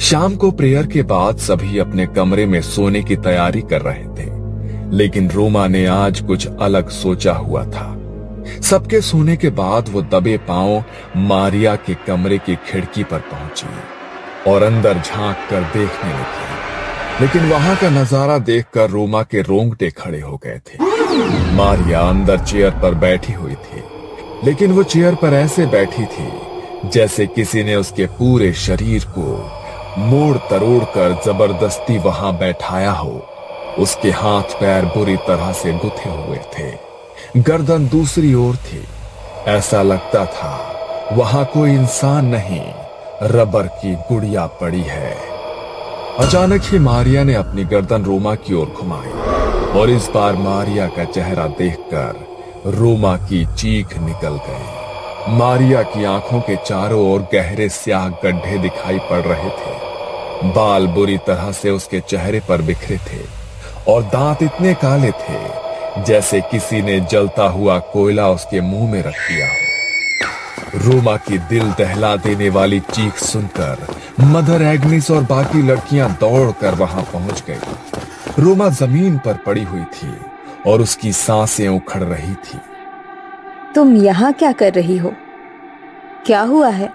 शाम को प्रेयर के बाद सभी अपने कमरे में सोने की तैयारी कर रहे थे, लेकिन रोमा ने आज कुछ अलग सोचा हुआ था। सबके सोने के बाद वो दबे पांव मारिया के कमरे की खिड़की पर पहुंची और अंदर झांक कर देखने लगी। लेकिन वहां का नजारा देखकर रोमा के रोंगटे खड़े हो गए थे। मारिया अंदर चेयर पर बैठी हुई थी, लेकिन वो चेयर पर ऐसे बैठी थी जैसे किसी ने उसके पूरे शरीर को मोड़ तरोड़ कर जबरदस्ती वहां बैठाया हो। उसके हाथ पैर बुरी तरह से गुथे हुए थे, गर्दन दूसरी ओर थी। ऐसा लगता था वहां कोई इंसान नहीं, रबर की गुड़िया पड़ी है। अचानक ही मारिया ने अपनी गर्दन रोमा की ओर घुमाई और इस बार मारिया का चेहरा देखकर रोमा की चीख निकल गई। मारिया की आंखों के चारों ओर गहरे स्याह गड्ढे दिखाई पड़ रहे थे। बाल बुरी तरह से उसके चेहरे पर बिखरे थे और दांत इतने काले थे जैसे किसी ने जलता हुआ कोयला उसके मुंह में रख दिया हो। रोमा की दिल दहला देने वाली चीख सुनकर मदर एग्निस और बाकी लड़कियां दौड़कर वहां पहुंच गई। रोमा जमीन पर पड़ी हुई थी और उसकी सांसें उखड़ रही थी। तुम यहाँ क्या कर रही हो? क्या हुआ है?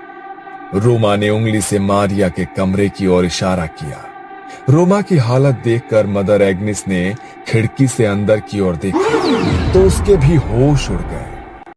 रोमा ने उंगली से मारिया के कमरे की ओर इशारा किया। रोमा की हालत देखकर मदर एग्निस ने खिड़की से अंदर की ओर देखा तो उसके भी होश उड़ गए।